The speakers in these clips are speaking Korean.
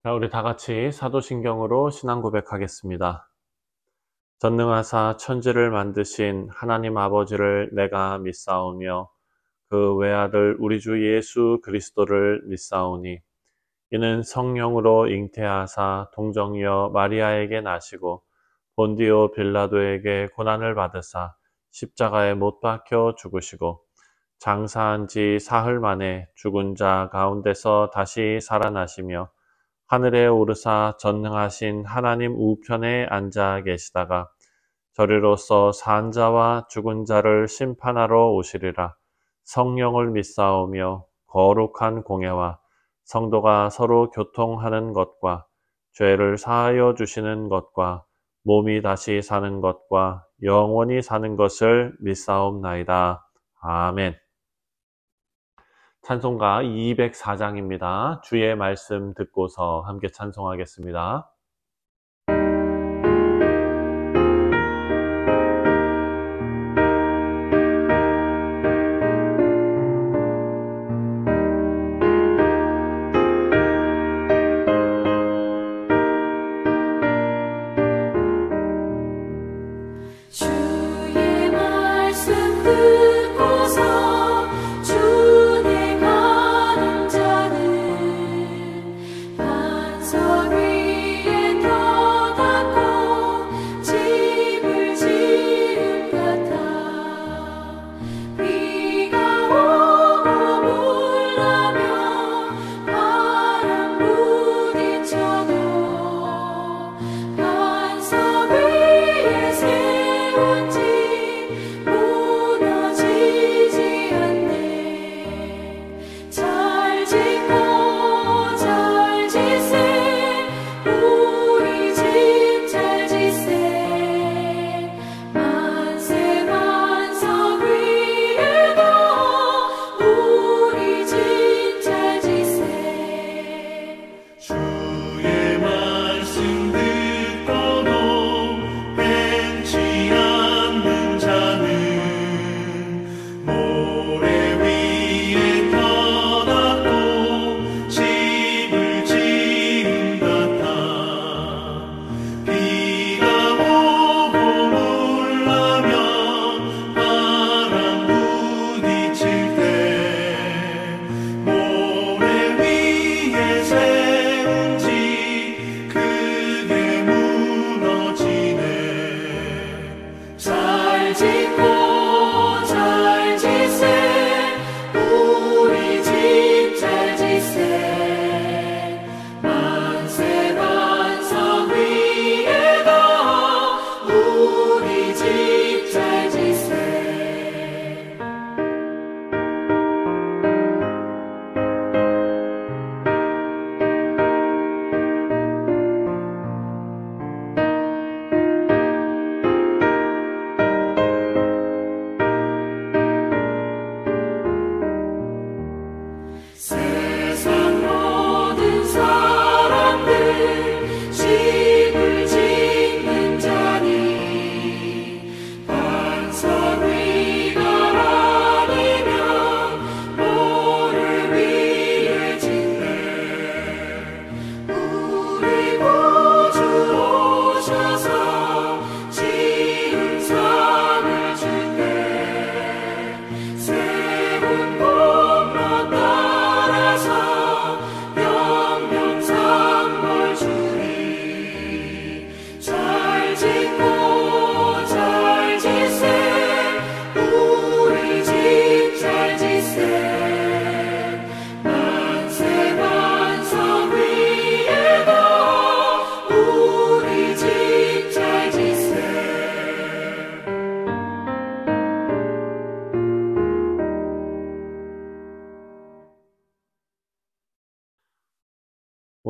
자, 우리 다 같이 사도신경으로 신앙 고백하겠습니다. 전능하사 천지를 만드신 하나님 아버지를 내가 믿사오며 그 외아들 우리 주 예수 그리스도를 믿사오니 이는 성령으로 잉태하사 동정녀 마리아에게 나시고 본디오 빌라도에게 고난을 받으사 십자가에 못 박혀 죽으시고 장사한 지 사흘 만에 죽은 자 가운데서 다시 살아나시며 하늘에 오르사 전능하신 하나님 우편에 앉아 계시다가 저리로서 산 자와 죽은 자를 심판하러 오시리라. 성령을 믿사오며 거룩한 공예와 성도가 서로 교통하는 것과 죄를 사하여 주시는 것과 몸이 다시 사는 것과 영원히 사는 것을 믿사옵나이다. 아멘. 찬송가 204장입니다. 주의 말씀 듣고서 함께 찬송하겠습니다.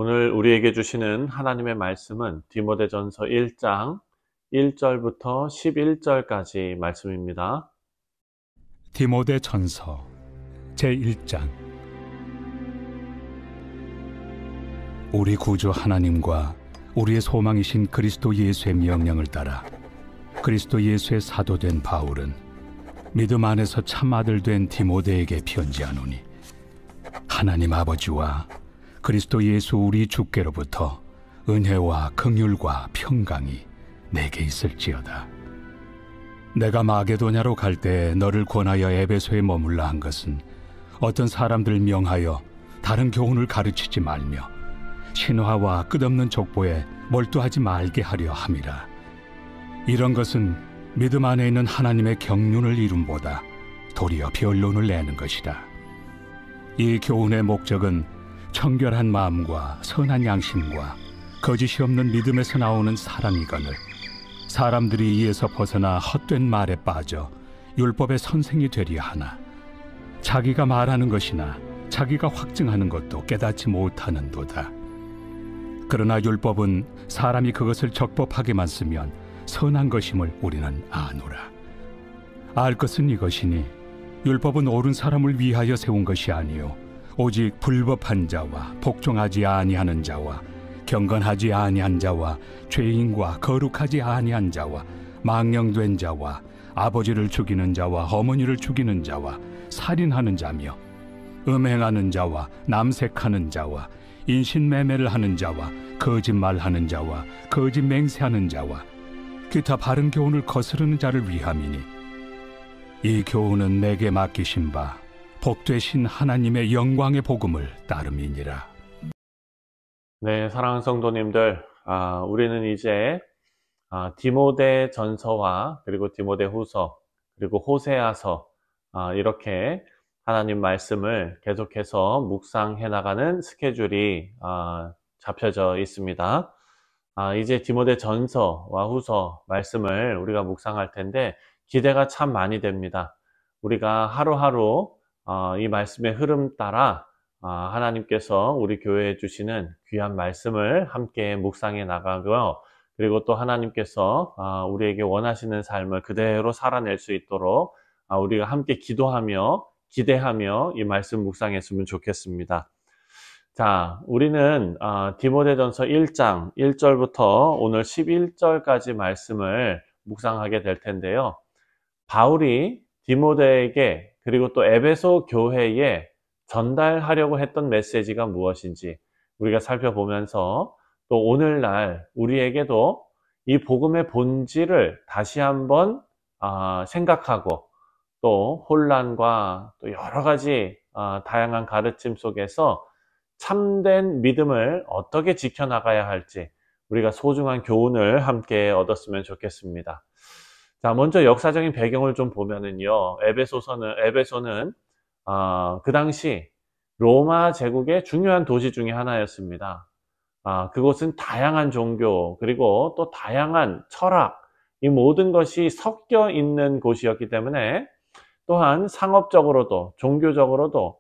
오늘 우리에게 주시는 하나님의 말씀은 디모데전서 1장 1절부터 11절까지 말씀입니다. 디모데전서 제1장. 우리 구주 하나님과 우리의 소망이신 그리스도 예수의 명령을 따라 그리스도 예수의 사도된 바울은 믿음 안에서 참 아들 된 디모데에게 편지하노니 하나님 아버지와 그리스도 예수 우리 주께로부터 은혜와 긍휼과 평강이 내게 있을지어다. 내가 마게도냐로 갈 때 너를 권하여 에베소에 머물라 한 것은 어떤 사람들을 명하여 다른 교훈을 가르치지 말며 신화와 끝없는 족보에 몰두하지 말게 하려 함이라. 이런 것은 믿음 안에 있는 하나님의 경륜을 이룸보다 도리어 변론을 내는 것이다. 이 교훈의 목적은 청결한 마음과 선한 양심과 거짓이 없는 믿음에서 나오는 사랑이거늘 사람들이 이에서 벗어나 헛된 말에 빠져 율법의 선생이 되려 하나 자기가 말하는 것이나 자기가 확증하는 것도 깨닫지 못하는도다. 그러나 율법은 사람이 그것을 적법하게만 쓰면 선한 것임을 우리는 아노라. 알 것은 이것이니 율법은 옳은 사람을 위하여 세운 것이 아니요 오직 불법한 자와 복종하지 아니하는 자와 경건하지 아니한 자와 죄인과 거룩하지 아니한 자와 망령된 자와 아버지를 죽이는 자와 어머니를 죽이는 자와 살인하는 자며 음행하는 자와 남색하는 자와 인신매매를 하는 자와 거짓말하는 자와 거짓 맹세하는 자와 기타 바른 교훈을 거스르는 자를 위함이니 이 교훈은 내게 맡기신 바 복되신 하나님의 영광의 복음을 따름이니라. 네, 사랑하는 성도님들, 우리는 이제 디모데 전서와 그리고 디모데 후서 그리고 호세아서 이렇게 하나님 말씀을 계속해서 묵상해 나가는 스케줄이 잡혀져 있습니다. 이제 디모데 전서와 후서 말씀을 우리가 묵상할 텐데 기대가 참 많이 됩니다. 우리가 하루하루 이 말씀의 흐름 따라 하나님께서 우리 교회에 주시는 귀한 말씀을 함께 묵상해 나가고요. 그리고 또 하나님께서 우리에게 원하시는 삶을 그대로 살아낼 수 있도록 우리가 함께 기도하며 기대하며 이 말씀 묵상했으면 좋겠습니다. 자, 우리는 디모데전서 1장 1절부터 오늘 11절까지 말씀을 묵상하게 될 텐데요. 바울이 디모데에게 그리고 또 에베소 교회에 전달하려고 했던 메시지가 무엇인지 우리가 살펴보면서 또 오늘날 우리에게도 이 복음의 본질을 다시 한번 생각하고 또 혼란과 또 여러 가지 다양한 가르침 속에서 참된 믿음을 어떻게 지켜나가야 할지 우리가 소중한 교훈을 함께 얻었으면 좋겠습니다. 자, 먼저 역사적인 배경을 좀 보면은요, 에베소는 그 당시 로마 제국의 중요한 도시 중에 하나였습니다. 그곳은 다양한 종교 그리고 또 다양한 철학 이 모든 것이 섞여 있는 곳이었기 때문에 또한 상업적으로도 종교적으로도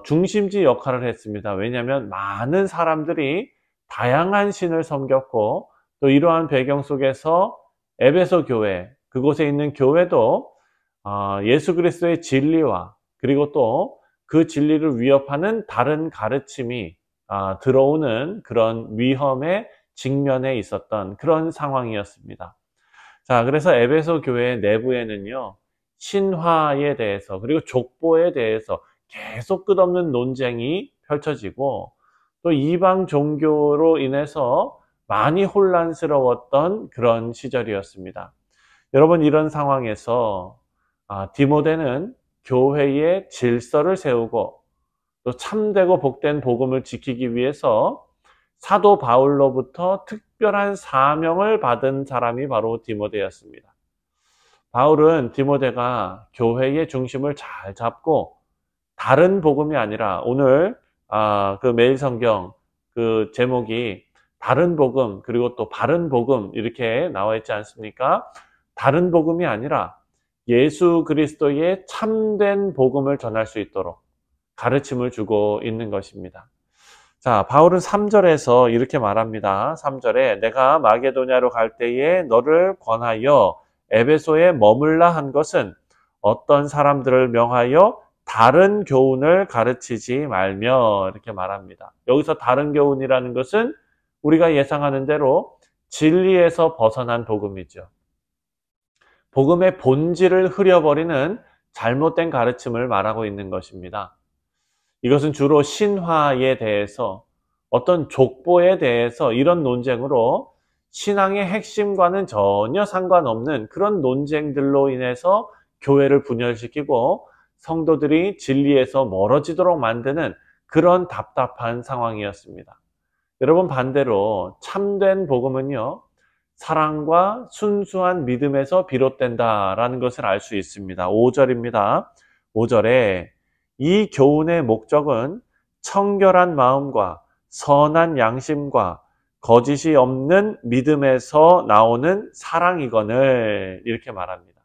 중심지 역할을 했습니다. 왜냐하면 많은 사람들이 다양한 신을 섬겼고 또 이러한 배경 속에서 에베소 교회, 그곳에 있는 교회도 예수 그리스도의 진리와 그리고 또 그 진리를 위협하는 다른 가르침이 들어오는 그런 위험에 직면해 있었던 그런 상황이었습니다. 자, 그래서 에베소 교회 내부에는요, 신화에 대해서 그리고 족보에 대해서 계속 끝없는 논쟁이 펼쳐지고 또 이방 종교로 인해서 많이 혼란스러웠던 그런 시절이었습니다. 여러분, 이런 상황에서 디모데는 교회의 질서를 세우고 또 참되고 복된 복음을 지키기 위해서 사도 바울로부터 특별한 사명을 받은 사람이 바로 디모데였습니다. 바울은 디모데가 교회의 중심을 잘 잡고 다른 복음이 아니라 오늘 그 매일 성경 그 제목이 다른 복음 그리고 또 바른 복음 이렇게 나와 있지 않습니까? 다른 복음이 아니라 예수 그리스도의 참된 복음을 전할 수 있도록 가르침을 주고 있는 것입니다. 자, 바울은 3절에서 이렇게 말합니다. 3절에 내가 마게도냐로 갈 때에 너를 권하여 에베소에 머물라 한 것은 어떤 사람들을 명하여 다른 교훈을 가르치지 말며 이렇게 말합니다. 여기서 다른 교훈이라는 것은 우리가 예상하는 대로 진리에서 벗어난 복음이죠. 복음의 본질을 흐려버리는 잘못된 가르침을 말하고 있는 것입니다. 이것은 주로 신화에 대해서, 어떤 족보에 대해서 이런 논쟁으로 신앙의 핵심과는 전혀 상관없는 그런 논쟁들로 인해서 교회를 분열시키고 성도들이 진리에서 멀어지도록 만드는 그런 답답한 상황이었습니다. 여러분, 반대로 참된 복음은요, 사랑과 순수한 믿음에서 비롯된다라는 것을 알 수 있습니다. 5절입니다. 5절에 이 교훈의 목적은 청결한 마음과 선한 양심과 거짓이 없는 믿음에서 나오는 사랑이거늘, 이렇게 말합니다.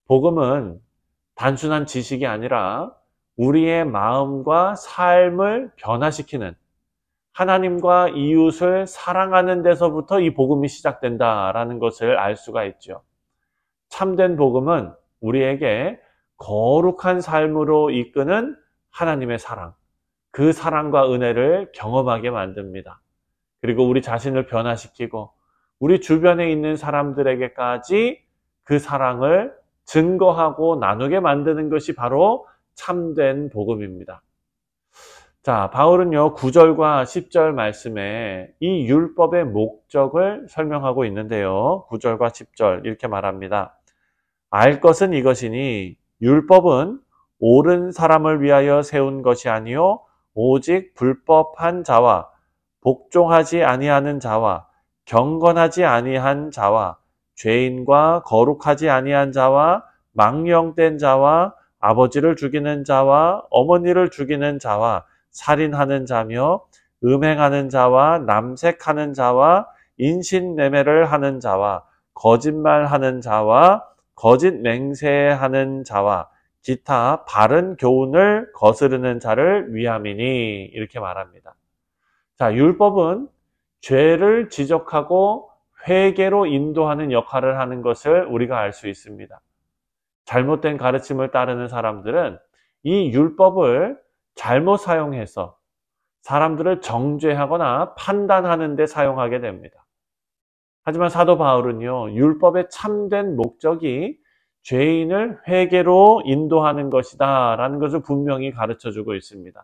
복음은 단순한 지식이 아니라 우리의 마음과 삶을 변화시키는, 하나님과 이웃을 사랑하는 데서부터 이 복음이 시작된다라는 것을 알 수가 있죠. 참된 복음은 우리에게 거룩한 삶으로 이끄는 하나님의 사랑, 그 사랑과 은혜를 경험하게 만듭니다. 그리고 우리 자신을 변화시키고 우리 주변에 있는 사람들에게까지 그 사랑을 증거하고 나누게 만드는 것이 바로 참된 복음입니다. 자, 바울은요, 9절과 10절 말씀에 이 율법의 목적을 설명하고 있는데요. 9절과 10절 이렇게 말합니다. 알 것은 이것이니 율법은 옳은 사람을 위하여 세운 것이 아니요 오직 불법한 자와 복종하지 아니하는 자와 경건하지 아니한 자와 죄인과 거룩하지 아니한 자와 망령된 자와 아버지를 죽이는 자와 어머니를 죽이는 자와 살인하는 자며 음행하는 자와 남색하는 자와 인신매매를 하는 자와 거짓말하는 자와 거짓 맹세하는 자와 기타 바른 교훈을 거스르는 자를 위함이니, 이렇게 말합니다. 자, 율법은 죄를 지적하고 회개로 인도하는 역할을 하는 것을 우리가 알 수 있습니다. 잘못된 가르침을 따르는 사람들은 이 율법을 잘못 사용해서 사람들을 정죄하거나 판단하는 데 사용하게 됩니다. 하지만 사도 바울은요, 율법의 참된 목적이 죄인을 회개로 인도하는 것이다 라는 것을 분명히 가르쳐주고 있습니다.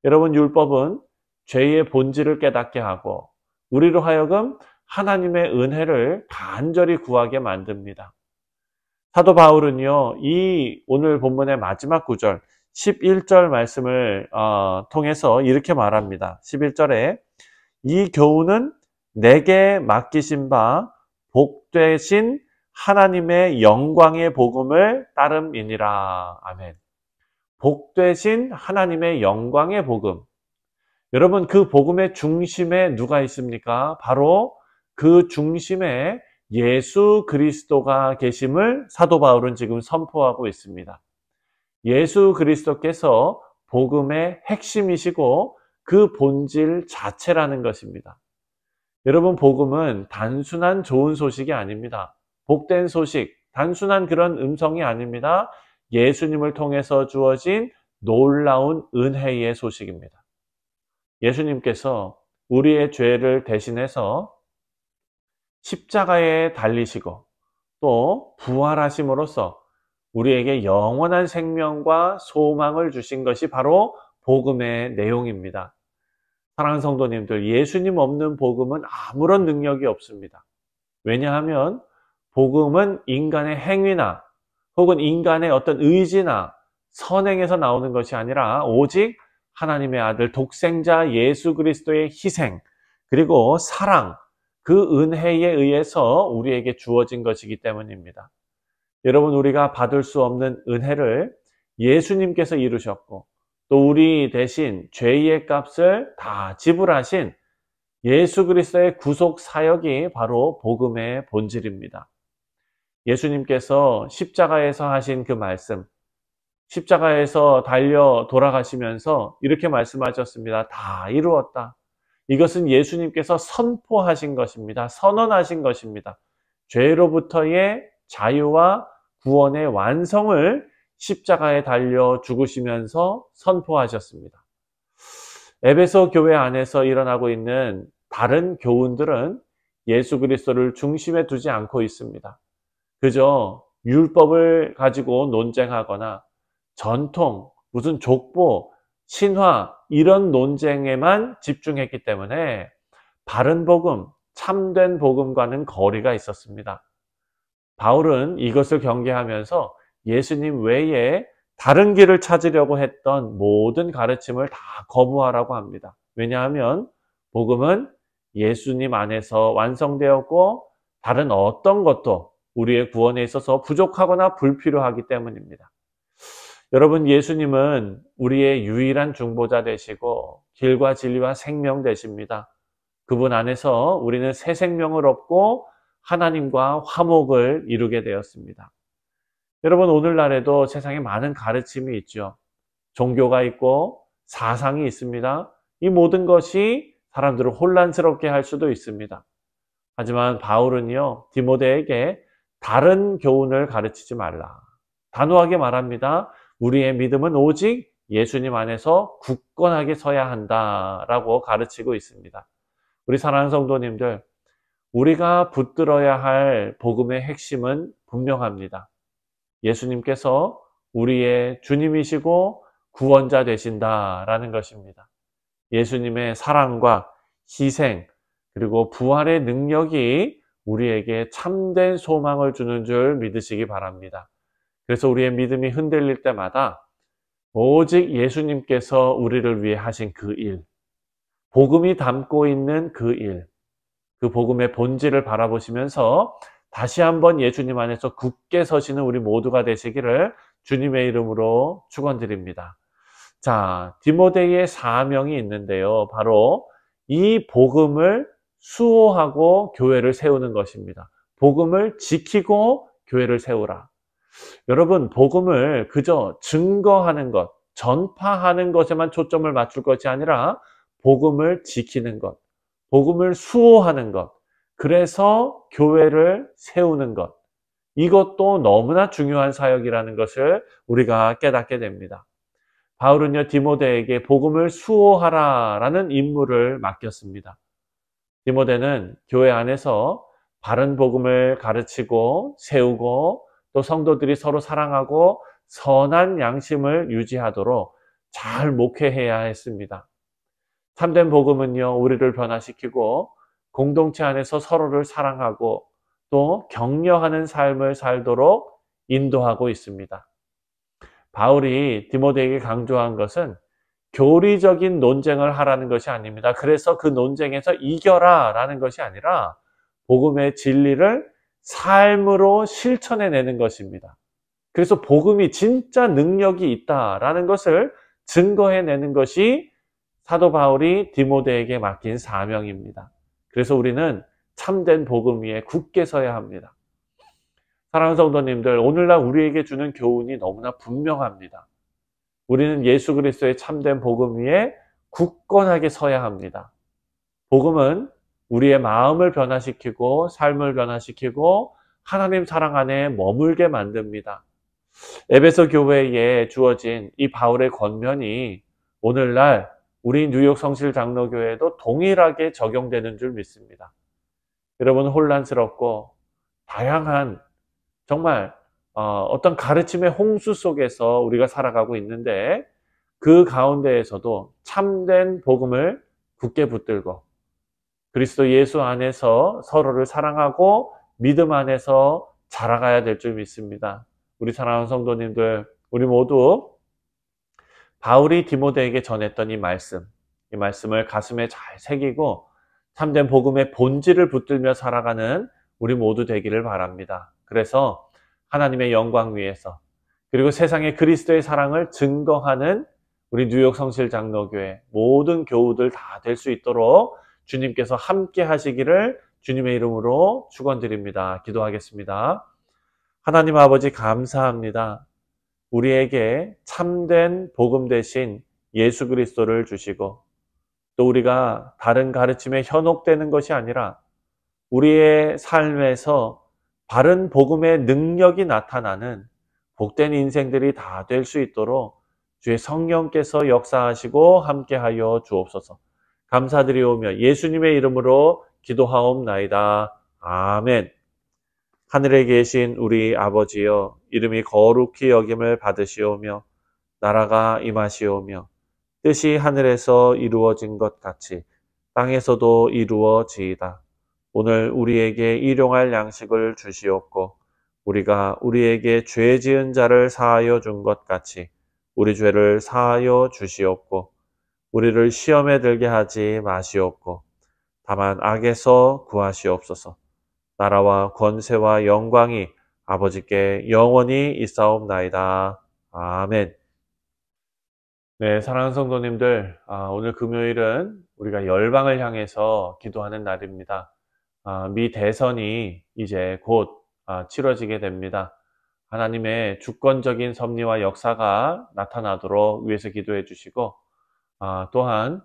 여러분, 율법은 죄의 본질을 깨닫게 하고 우리로 하여금 하나님의 은혜를 간절히 구하게 만듭니다. 사도 바울은요, 이 오늘 본문의 마지막 구절 11절 말씀을 통해서 이렇게 말합니다. 11절에 이 교훈은 내게 맡기신 바 복되신 하나님의 영광의 복음을 따름이니라. 아멘. 복되신 하나님의 영광의 복음. 여러분, 그 복음의 중심에 누가 있습니까? 바로 그 중심에 예수 그리스도가 계심을 사도 바울은 지금 선포하고 있습니다. 예수 그리스도께서 복음의 핵심이시고 그 본질 자체라는 것입니다. 여러분, 복음은 단순한 좋은 소식이 아닙니다. 복된 소식, 단순한 그런 음성이 아닙니다. 예수님을 통해서 주어진 놀라운 은혜의 소식입니다. 예수님께서 우리의 죄를 대신해서 십자가에 달리시고 또 부활하심으로써 우리에게 영원한 생명과 소망을 주신 것이 바로 복음의 내용입니다. 사랑하는 성도님들, 예수님 없는 복음은 아무런 능력이 없습니다. 왜냐하면 복음은 인간의 행위나 혹은 인간의 어떤 의지나 선행에서 나오는 것이 아니라 오직 하나님의 아들 독생자 예수 그리스도의 희생 그리고 사랑, 그 은혜에 의해서 우리에게 주어진 것이기 때문입니다. 여러분, 우리가 받을 수 없는 은혜를 예수님께서 이루셨고 또 우리 대신 죄의 값을 다 지불하신 예수 그리스도의 구속 사역이 바로 복음의 본질입니다. 예수님께서 십자가에서 하신 그 말씀, 십자가에서 달려 돌아가시면서 이렇게 말씀하셨습니다. 다 이루었다. 이것은 예수님께서 선포하신 것입니다. 선언하신 것입니다. 죄로부터의 자유와 구원의 완성을 십자가에 달려 죽으시면서 선포하셨습니다. 에베소 교회 안에서 일어나고 있는 다른 교훈들은 예수 그리스도를 중심에 두지 않고 있습니다. 그저 율법을 가지고 논쟁하거나 전통, 무슨 족보, 신화 이런 논쟁에만 집중했기 때문에 바른 복음, 참된 복음과는 거리가 있었습니다. 바울은 이것을 경계하면서 예수님 외에 다른 길을 찾으려고 했던 모든 가르침을 다 거부하라고 합니다. 왜냐하면 복음은 예수님 안에서 완성되었고 다른 어떤 것도 우리의 구원에 있어서 부족하거나 불필요하기 때문입니다. 여러분, 예수님은 우리의 유일한 중보자 되시고 길과 진리와 생명 되십니다. 그분 안에서 우리는 새 생명을 얻고 하나님과 화목을 이루게 되었습니다. 여러분, 오늘날에도 세상에 많은 가르침이 있죠. 종교가 있고 사상이 있습니다. 이 모든 것이 사람들을 혼란스럽게 할 수도 있습니다. 하지만 바울은요, 디모데에게 다른 교훈을 가르치지 말라. 단호하게 말합니다. 우리의 믿음은 오직 예수님 안에서 굳건하게 서야 한다라고 가르치고 있습니다. 우리 사랑하는 성도님들, 우리가 붙들어야 할 복음의 핵심은 분명합니다. 예수님께서 우리의 주님이시고 구원자 되신다라는 것입니다. 예수님의 사랑과 희생 그리고 부활의 능력이 우리에게 참된 소망을 주는 줄 믿으시기 바랍니다. 그래서 우리의 믿음이 흔들릴 때마다 오직 예수님께서 우리를 위해 하신 그 일, 복음이 담고 있는 그 일, 그 복음의 본질을 바라보시면서 다시 한번 예수님 안에서 굳게 서시는 우리 모두가 되시기를 주님의 이름으로 축원드립니다. 자, 디모데의 사명이 있는데요. 바로 이 복음을 수호하고 교회를 세우는 것입니다. 복음을 지키고 교회를 세우라. 여러분, 복음을 그저 증거하는 것, 전파하는 것에만 초점을 맞출 것이 아니라 복음을 지키는 것, 복음을 수호하는 것, 그래서 교회를 세우는 것, 이것도 너무나 중요한 사역이라는 것을 우리가 깨닫게 됩니다. 바울은요, 디모데에게 복음을 수호하라라는 임무를 맡겼습니다. 디모데는 교회 안에서 바른 복음을 가르치고 세우고 또 성도들이 서로 사랑하고 선한 양심을 유지하도록 잘 목회해야 했습니다. 참된 복음은요, 우리를 변화시키고 공동체 안에서 서로를 사랑하고 또 격려하는 삶을 살도록 인도하고 있습니다. 바울이 디모데에게 강조한 것은 교리적인 논쟁을 하라는 것이 아닙니다. 그래서 그 논쟁에서 이겨라 라는 것이 아니라 복음의 진리를 삶으로 실천해내는 것입니다. 그래서 복음이 진짜 능력이 있다라는 것을 증거해내는 것이 사도 바울이 디모데에게 맡긴 사명입니다. 그래서 우리는 참된 복음 위에 굳게 서야 합니다. 사랑하는 성도님들, 오늘날 우리에게 주는 교훈이 너무나 분명합니다. 우리는 예수 그리스도의 참된 복음 위에 굳건하게 서야 합니다. 복음은 우리의 마음을 변화시키고 삶을 변화시키고 하나님 사랑 안에 머물게 만듭니다. 에베소 교회에 주어진 이 바울의 권면이 오늘날 우리 뉴욕 성실 장로교회에도 동일하게 적용되는 줄 믿습니다. 여러분, 혼란스럽고 다양한 정말 어떤 가르침의 홍수 속에서 우리가 살아가고 있는데 그 가운데에서도 참된 복음을 굳게 붙들고 그리스도 예수 안에서 서로를 사랑하고 믿음 안에서 자라가야 될 줄 믿습니다. 우리 사랑하는 성도님들, 우리 모두 바울이 디모데에게 전했던 이 말씀을 가슴에 잘 새기고 참된 복음의 본질을 붙들며 살아가는 우리 모두 되기를 바랍니다. 그래서 하나님의 영광 위에서 그리고 세상에 그리스도의 사랑을 증거하는 우리 뉴욕 성실 장로교회 모든 교우들 다 될 수 있도록 주님께서 함께 하시기를 주님의 이름으로 축원드립니다. 기도하겠습니다. 하나님 아버지, 감사합니다. 우리에게 참된 복음 대신 예수 그리스도를 주시고 또 우리가 다른 가르침에 현혹되는 것이 아니라 우리의 삶에서 바른 복음의 능력이 나타나는 복된 인생들이 다 될 수 있도록 주의 성령께서 역사하시고 함께하여 주옵소서. 감사드리오며 예수님의 이름으로 기도하옵나이다. 아멘. 하늘에 계신 우리 아버지여, 이름이 거룩히 여김을 받으시오며 나라가 임하시오며 뜻이 하늘에서 이루어진 것 같이 땅에서도 이루어지이다. 오늘 우리에게 일용할 양식을 주시옵고 우리가 우리에게 죄 지은 자를 사하여 준 것 같이 우리 죄를 사하여 주시옵고 우리를 시험에 들게 하지 마시옵고 다만 악에서 구하시옵소서. 나라와 권세와 영광이 아버지께 영원히 있사옵나이다. 아멘. 네, 사랑하는 성도님들, 오늘 금요일은 우리가 열방을 향해서 기도하는 날입니다. 미 대선이 이제 곧 치러지게 됩니다. 하나님의 주권적인 섭리와 역사가 나타나도록 위해서 기도해 주시고, 또한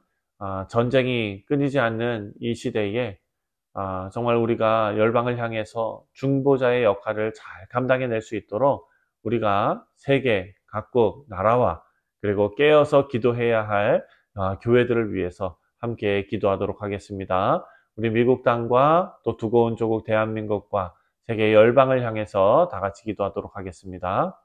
전쟁이 끊이지 않는 이 시대에 정말 우리가 열방을 향해서 중보자의 역할을 잘 감당해낼 수 있도록 우리가 세계 각국 나라와 그리고 깨어서 기도해야 할 교회들을 위해서 함께 기도하도록 하겠습니다. 우리 미국 땅과 또 두고 온 조국 대한민국과 세계 열방을 향해서 다 같이 기도하도록 하겠습니다.